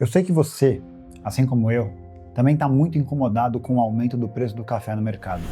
Eu sei que você, assim como eu, também está muito incomodado com o aumento do preço do café no mercado.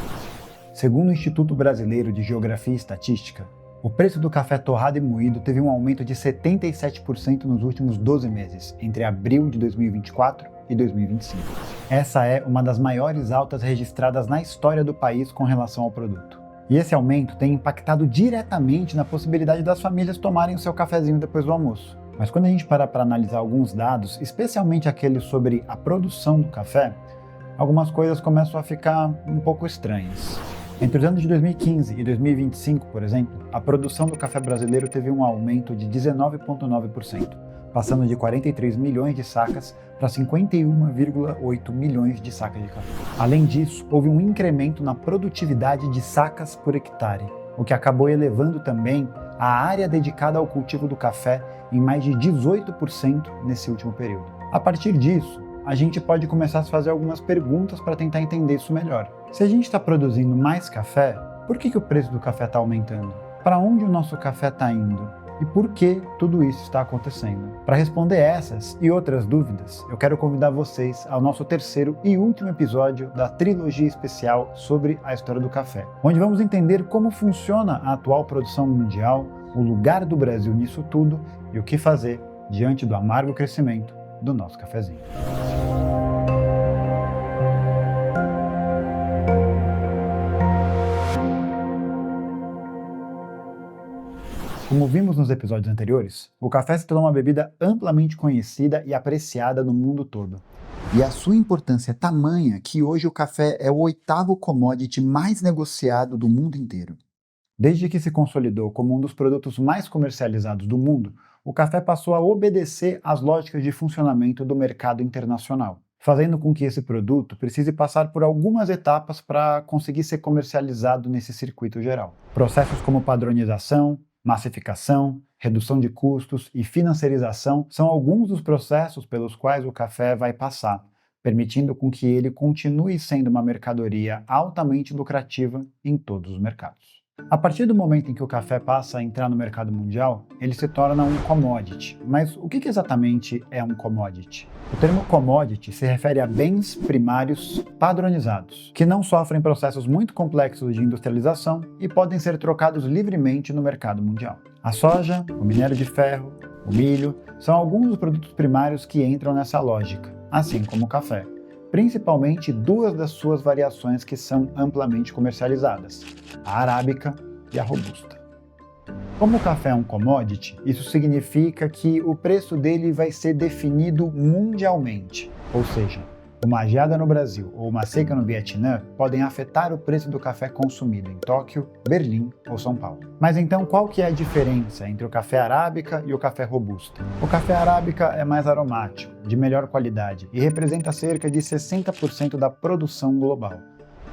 Segundo o Instituto Brasileiro de Geografia e Estatística, o preço do café torrado e moído teve um aumento de 77% nos últimos 12 meses, entre abril de 2024 e 2025. Essa é uma das maiores altas registradas na história do país com relação ao produto. E esse aumento tem impactado diretamente na possibilidade das famílias tomarem o seu cafezinho depois do almoço. Mas quando a gente para analisar alguns dados, especialmente aqueles sobre a produção do café, algumas coisas começam a ficar um pouco estranhas. Entre os anos de 2015 e 2025, por exemplo, a produção do café brasileiro teve um aumento de 19,9%, passando de 43 milhões de sacas para 51,8 milhões de sacas de café. Além disso, houve um incremento na produtividade de sacas por hectare, o que acabou elevando também a área dedicada ao cultivo do café em mais de 18% nesse último período. A partir disso, a gente pode começar a se fazer algumas perguntas para tentar entender isso melhor. Se a gente está produzindo mais café, por que o preço do café está aumentando? Para onde o nosso café está indo? E por que tudo isso está acontecendo? Para responder essas e outras dúvidas, eu quero convidar vocês ao nosso terceiro e último episódio da trilogia especial sobre a história do café, onde vamos entender como funciona a atual produção mundial, o lugar do Brasil nisso tudo e o que fazer diante do amargo crescimento do nosso cafezinho. Como vimos nos episódios anteriores, o café se tornou uma bebida amplamente conhecida e apreciada no mundo todo. E a sua importância é tamanha que hoje o café é o 8º commodity mais negociado do mundo inteiro. Desde que se consolidou como um dos produtos mais comercializados do mundo, o café passou a obedecer às lógicas de funcionamento do mercado internacional, fazendo com que esse produto precise passar por algumas etapas para conseguir ser comercializado nesse circuito geral. Processos como padronização, massificação, redução de custos e financiarização são alguns dos processos pelos quais o café vai passar, permitindo com que ele continue sendo uma mercadoria altamente lucrativa em todos os mercados. A partir do momento em que o café passa a entrar no mercado mundial, ele se torna um commodity. Mas o que exatamente é um commodity? O termo commodity se refere a bens primários padronizados, que não sofrem processos muito complexos de industrialização e podem ser trocados livremente no mercado mundial. A soja, o minério de ferro, o milho são alguns dos produtos primários que entram nessa lógica, assim como o café. Principalmente duas das suas variações que são amplamente comercializadas, a arábica e a robusta. Como o café é um commodity, isso significa que o preço dele vai ser definido mundialmente, ou seja, uma geada no Brasil ou uma seca no Vietnã podem afetar o preço do café consumido em Tóquio, Berlim ou São Paulo. Mas então qual que é a diferença entre o café arábica e o café robusta? O café arábica é mais aromático, de melhor qualidade e representa cerca de 60% da produção global.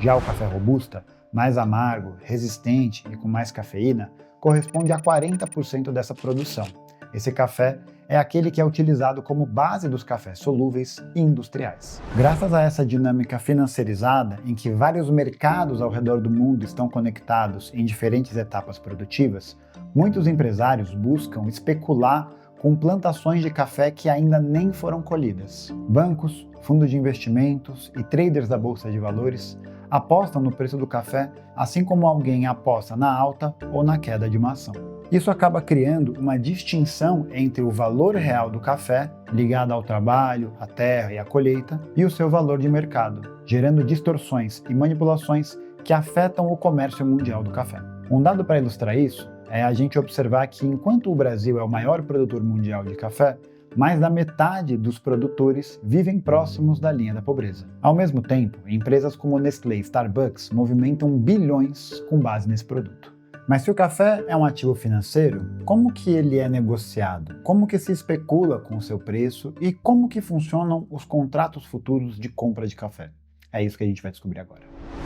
Já o café robusta, mais amargo, resistente e com mais cafeína, corresponde a 40% dessa produção. Esse café é aquele que é utilizado como base dos cafés solúveis e industriais. Graças a essa dinâmica financiarizada, em que vários mercados ao redor do mundo estão conectados em diferentes etapas produtivas, muitos empresários buscam especular com plantações de café que ainda nem foram colhidas. Bancos, fundos de investimentos e traders da Bolsa de Valores apostam no preço do café, assim como alguém aposta na alta ou na queda de uma ação. Isso acaba criando uma distinção entre o valor real do café, ligado ao trabalho, à terra e à colheita, e o seu valor de mercado, gerando distorções e manipulações que afetam o comércio mundial do café. Um dado para ilustrar isso é a gente observar que enquanto o Brasil é o maior produtor mundial de café, mais da metade dos produtores vivem próximos da linha da pobreza. Ao mesmo tempo, empresas como Nestlé e Starbucks movimentam bilhões com base nesse produto. Mas se o café é um ativo financeiro, como que ele é negociado? Como que se especula com o seu preço e como que funcionam os contratos futuros de compra de café? É isso que a gente vai descobrir agora.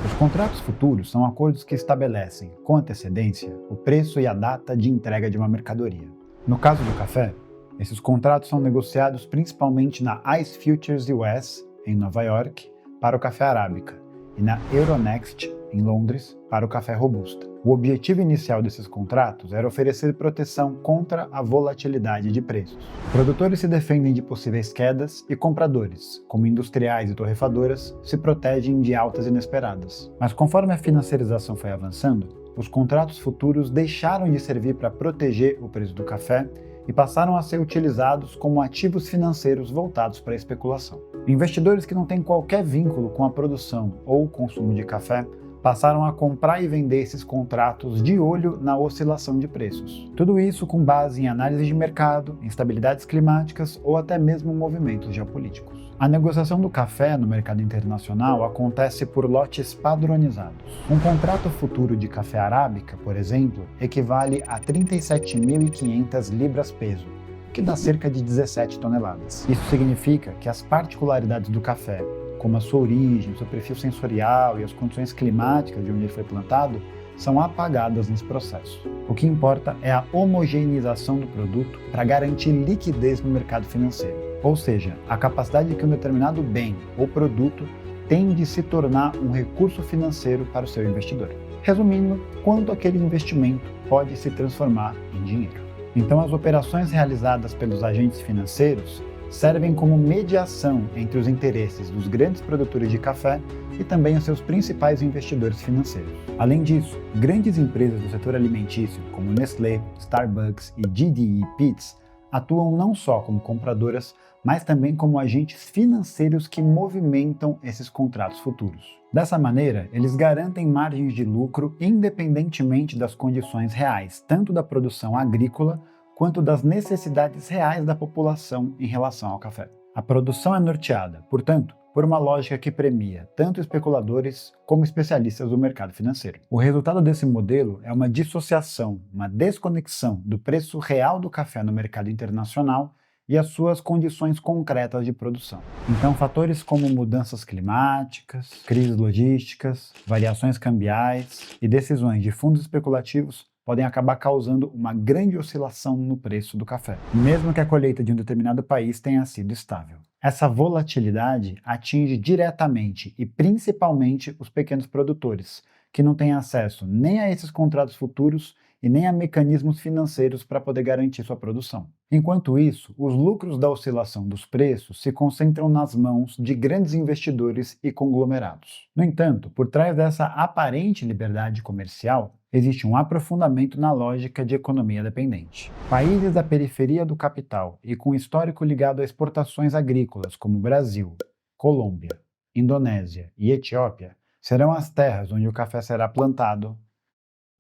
Os contratos futuros são acordos que estabelecem, com antecedência, o preço e a data de entrega de uma mercadoria. No caso do café, esses contratos são negociados principalmente na ICE Futures US, em Nova York, para o café arábica, e na Euronext, em Londres, para o café robusta. O objetivo inicial desses contratos era oferecer proteção contra a volatilidade de preços. Produtores se defendem de possíveis quedas e compradores, como industriais e torrefadoras, se protegem de altas inesperadas. Mas conforme a financiarização foi avançando, os contratos futuros deixaram de servir para proteger o preço do café e passaram a ser utilizados como ativos financeiros voltados para a especulação. Investidores que não têm qualquer vínculo com a produção ou o consumo de café passaram a comprar e vender esses contratos de olho na oscilação de preços. Tudo isso com base em análise de mercado, instabilidades climáticas ou até mesmo movimentos geopolíticos. A negociação do café no mercado internacional acontece por lotes padronizados. Um contrato futuro de café arábica, por exemplo, equivale a 37.500 libras-peso, que dá cerca de 17 toneladas. Isso significa que as particularidades do café, como a sua origem, seu perfil sensorial e as condições climáticas de onde ele foi plantado, são apagadas nesse processo. O que importa é a homogeneização do produto para garantir liquidez no mercado financeiro, ou seja, a capacidade que um determinado bem ou produto tem de se tornar um recurso financeiro para o seu investidor. Resumindo, quanto aquele investimento pode se transformar em dinheiro. Então, as operações realizadas pelos agentes financeiros servem como mediação entre os interesses dos grandes produtores de café e também os seus principais investidores financeiros. Além disso, grandes empresas do setor alimentício, como Nestlé, Starbucks e GDE Peet's, atuam não só como compradoras, mas também como agentes financeiros que movimentam esses contratos futuros. Dessa maneira, eles garantem margens de lucro independentemente das condições reais, tanto da produção agrícola quanto das necessidades reais da população em relação ao café. A produção é norteada, portanto, por uma lógica que premia tanto especuladores como especialistas do mercado financeiro. O resultado desse modelo é uma dissociação, uma desconexão do preço real do café no mercado internacional e as suas condições concretas de produção. Então, fatores como mudanças climáticas, crises logísticas, variações cambiais e decisões de fundos especulativos podem acabar causando uma grande oscilação no preço do café, mesmo que a colheita de um determinado país tenha sido estável. Essa volatilidade atinge diretamente e principalmente os pequenos produtores, que não têm acesso nem a esses contratos futuros e nem a mecanismos financeiros para poder garantir sua produção. Enquanto isso, os lucros da oscilação dos preços se concentram nas mãos de grandes investidores e conglomerados. No entanto, por trás dessa aparente liberdade comercial, existe um aprofundamento na lógica de economia dependente. Países da periferia do capital e com histórico ligado a exportações agrícolas como Brasil, Colômbia, Indonésia e Etiópia serão as terras onde o café será plantado,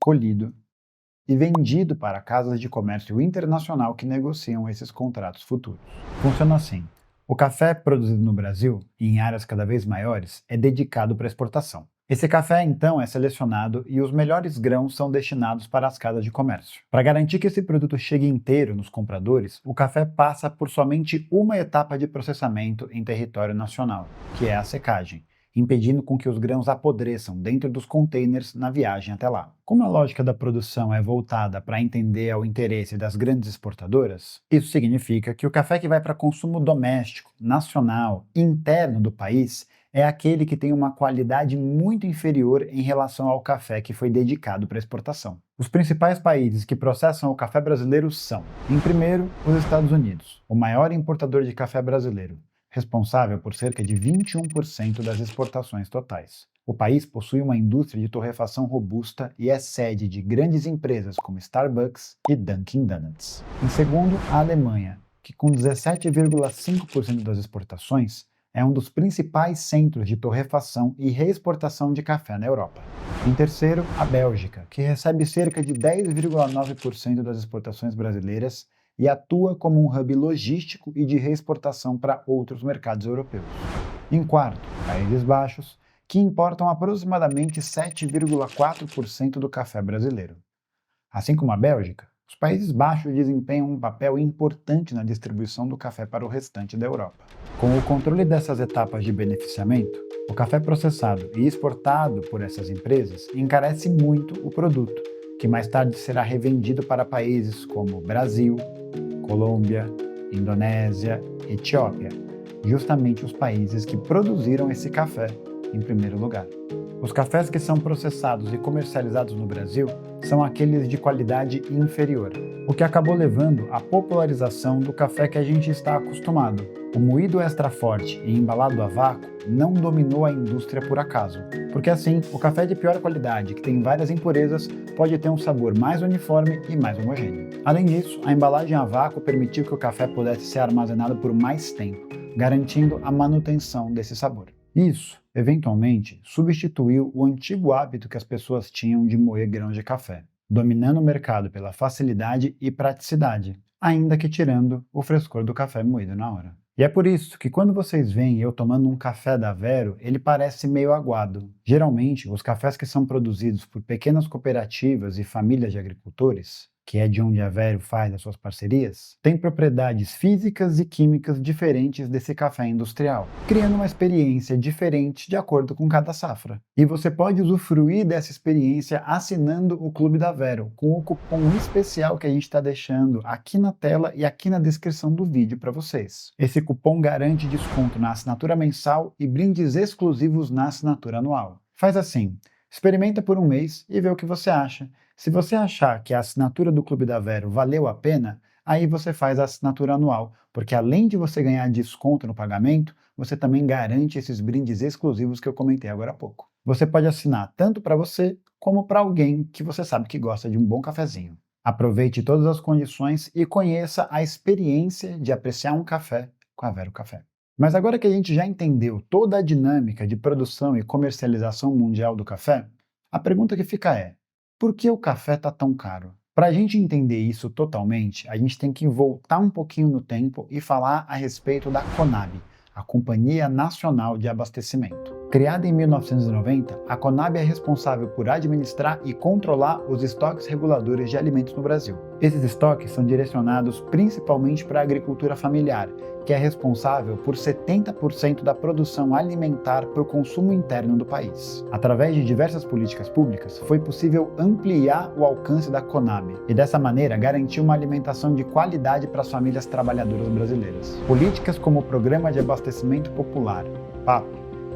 colhido e vendido para casas de comércio internacional que negociam esses contratos futuros. Funciona assim: o café produzido no Brasil, e em áreas cada vez maiores, é dedicado para exportação. Esse café, então, é selecionado e os melhores grãos são destinados para as casas de comércio. Para garantir que esse produto chegue inteiro nos compradores, o café passa por somente uma etapa de processamento em território nacional, que é a secagem, impedindo com que os grãos apodreçam dentro dos containers na viagem até lá. Como a lógica da produção é voltada para atender ao interesse das grandes exportadoras, isso significa que o café que vai para consumo doméstico, nacional, interno do país é aquele que tem uma qualidade muito inferior em relação ao café que foi dedicado para exportação. Os principais países que processam o café brasileiro são, em primeiro, os Estados Unidos, o maior importador de café brasileiro, responsável por cerca de 21% das exportações totais. O país possui uma indústria de torrefação robusta e é sede de grandes empresas como Starbucks e Dunkin' Donuts. Em segundo, a Alemanha, que com 17,5% das exportações é um dos principais centros de torrefação e reexportação de café na Europa. Em terceiro, a Bélgica, que recebe cerca de 10,9% das exportações brasileiras e atua como um hub logístico e de reexportação para outros mercados europeus. Em quarto, Países Baixos, que importam aproximadamente 7,4% do café brasileiro. Assim como a Bélgica, os Países Baixos desempenham um papel importante na distribuição do café para o restante da Europa. Com o controle dessas etapas de beneficiamento, o café processado e exportado por essas empresas encarece muito o produto, que mais tarde será revendido para países como Brasil, Colômbia, Indonésia, Etiópia, justamente os países que produziram esse café em primeiro lugar. Os cafés que são processados e comercializados no Brasil são aqueles de qualidade inferior, o que acabou levando à popularização do café que a gente está acostumado. O moído extra forte e embalado a vácuo não dominou a indústria por acaso, porque assim, o café de pior qualidade, que tem várias impurezas, pode ter um sabor mais uniforme e mais homogêneo. Além disso, a embalagem a vácuo permitiu que o café pudesse ser armazenado por mais tempo, garantindo a manutenção desse sabor. Isso, eventualmente, substituiu o antigo hábito que as pessoas tinham de moer grãos de café, dominando o mercado pela facilidade e praticidade, ainda que tirando o frescor do café moído na hora. E é por isso que quando vocês veem eu tomando um café da Vero, ele parece meio aguado. Geralmente, os cafés que são produzidos por pequenas cooperativas e famílias de agricultores, que é de onde a Vero faz as suas parcerias, têm propriedades físicas e químicas diferentes desse café industrial, criando uma experiência diferente de acordo com cada safra. E você pode usufruir dessa experiência assinando o Clube da Vero, com o cupom especial que a gente está deixando aqui na tela e aqui na descrição do vídeo para vocês. Esse cupom garante desconto na assinatura mensal e brindes exclusivos na assinatura anual. Faz assim, experimenta por um mês e vê o que você acha. Se você achar que a assinatura do Clube da Vero valeu a pena, aí você faz a assinatura anual, porque além de você ganhar desconto no pagamento, você também garante esses brindes exclusivos que eu comentei agora há pouco. Você pode assinar tanto para você, como para alguém que você sabe que gosta de um bom cafezinho. Aproveite todas as condições e conheça a experiência de apreciar um café com a Vero Café. Mas agora que a gente já entendeu toda a dinâmica de produção e comercialização mundial do café, a pergunta que fica é: por que o café está tão caro? Para a gente entender isso totalmente, a gente tem que voltar um pouquinho no tempo e falar a respeito da Conab, a Companhia Nacional de Abastecimento. Criada em 1990, a Conab é responsável por administrar e controlar os estoques reguladores de alimentos no Brasil. Esses estoques são direcionados principalmente para a agricultura familiar, que é responsável por 70% da produção alimentar para o consumo interno do país. Através de diversas políticas públicas, foi possível ampliar o alcance da Conab e, dessa maneira, garantir uma alimentação de qualidade para as famílias trabalhadoras brasileiras. Políticas como o Programa de Abastecimento Popular, PAP,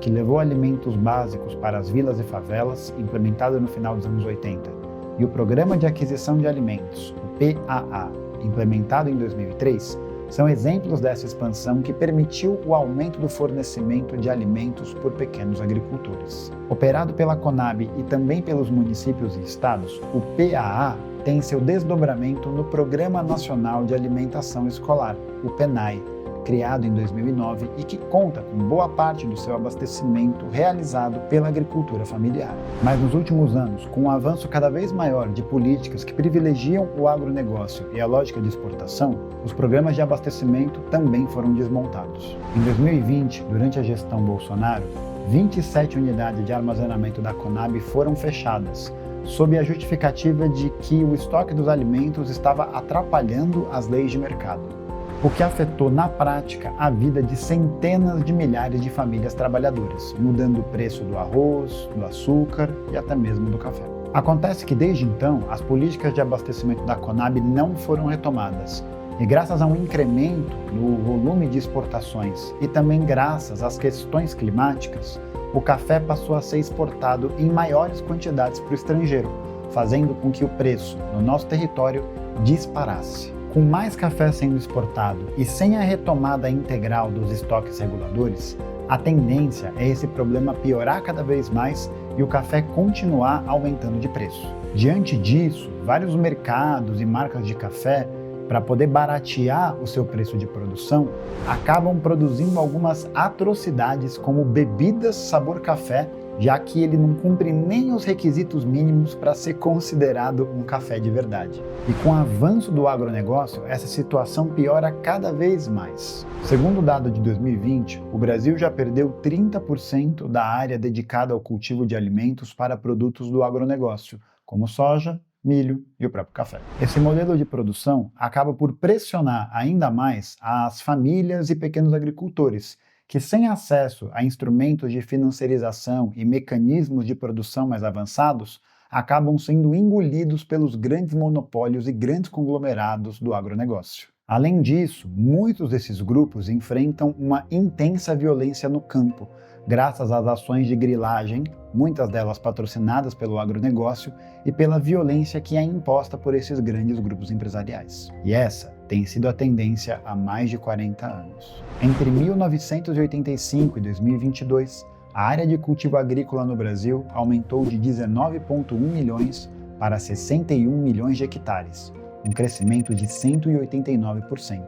que levou alimentos básicos para as vilas e favelas, implementado no final dos anos 80, e o Programa de Aquisição de Alimentos, o PAA, implementado em 2003, são exemplos dessa expansão que permitiu o aumento do fornecimento de alimentos por pequenos agricultores. Operado pela Conab e também pelos municípios e estados, o PAA tem seu desdobramento no Programa Nacional de Alimentação Escolar, o PNAE, criado em 2009 e que conta com boa parte do seu abastecimento realizado pela agricultura familiar. Mas nos últimos anos, com um avanço cada vez maior de políticas que privilegiam o agronegócio e a lógica de exportação, os programas de abastecimento também foram desmontados. Em 2020, durante a gestão Bolsonaro, 27 unidades de armazenamento da Conab foram fechadas, sob a justificativa de que o estoque dos alimentos estava atrapalhando as leis de mercado, o que afetou na prática a vida de centenas de milhares de famílias trabalhadoras, mudando o preço do arroz, do açúcar e até mesmo do café. Acontece que desde então, as políticas de abastecimento da Conab não foram retomadas, e graças a um incremento no volume de exportações e também graças às questões climáticas, o café passou a ser exportado em maiores quantidades para o estrangeiro, fazendo com que o preço no nosso território disparasse. Com mais café sendo exportado e sem a retomada integral dos estoques reguladores, a tendência é esse problema piorar cada vez mais e o café continuar aumentando de preço. Diante disso, vários mercados e marcas de café, para poder baratear o seu preço de produção, acabam produzindo algumas atrocidades como bebidas sabor café, já que ele não cumpre nem os requisitos mínimos para ser considerado um café de verdade. E com o avanço do agronegócio, essa situação piora cada vez mais. Segundo o dado de 2020, o Brasil já perdeu 30% da área dedicada ao cultivo de alimentos para produtos do agronegócio, como soja, milho e o próprio café. Esse modelo de produção acaba por pressionar ainda mais as famílias e pequenos agricultores, que sem acesso a instrumentos de financiarização e mecanismos de produção mais avançados, acabam sendo engolidos pelos grandes monopólios e grandes conglomerados do agronegócio. Além disso, muitos desses grupos enfrentam uma intensa violência no campo, graças às ações de grilagem, muitas delas patrocinadas pelo agronegócio, e pela violência que é imposta por esses grandes grupos empresariais. E essa tem sido a tendência há mais de 40 anos. Entre 1985 e 2022, a área de cultivo agrícola no Brasil aumentou de 19,1 milhões para 61 milhões de hectares, um crescimento de 189%.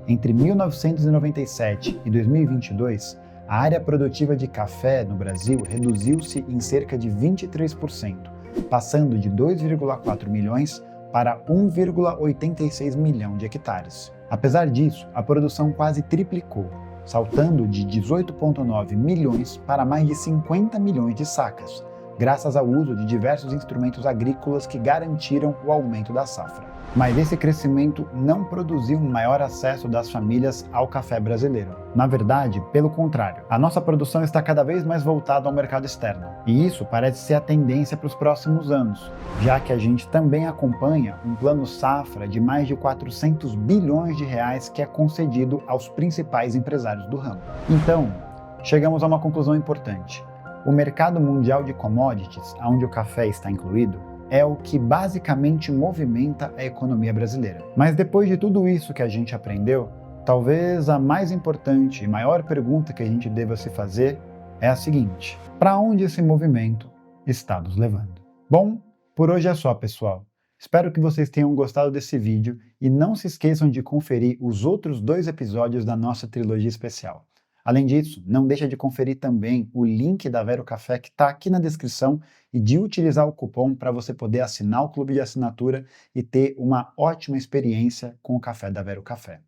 Entre 1997 e 2022, a área produtiva de café no Brasil reduziu-se em cerca de 23%, passando de 2,4 milhões para 1,86 milhão de hectares. Apesar disso, a produção quase triplicou, saltando de 18,9 milhões para mais de 50 milhões de sacas, graças ao uso de diversos instrumentos agrícolas que garantiram o aumento da safra. Mas esse crescimento não produziu um maior acesso das famílias ao café brasileiro. Na verdade, pelo contrário, a nossa produção está cada vez mais voltada ao mercado externo. E isso parece ser a tendência para os próximos anos, já que a gente também acompanha um plano safra de mais de 400 bilhões de reais que é concedido aos principais empresários do ramo. Então, chegamos a uma conclusão importante. O mercado mundial de commodities, onde o café está incluído, é o que basicamente movimenta a economia brasileira. Mas depois de tudo isso que a gente aprendeu, talvez a mais importante e maior pergunta que a gente deva se fazer é a seguinte: para onde esse movimento está nos levando? Bom, por hoje é só, pessoal. Espero que vocês tenham gostado desse vídeo e não se esqueçam de conferir os outros 2 episódios da nossa trilogia especial. Além disso, não deixa de conferir também o link da Vero Café que está aqui na descrição e de utilizar o cupom para você poder assinar o clube de assinatura e ter uma ótima experiência com o café da Vero Café.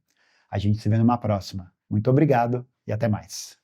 A gente se vê numa próxima. Muito obrigado e até mais.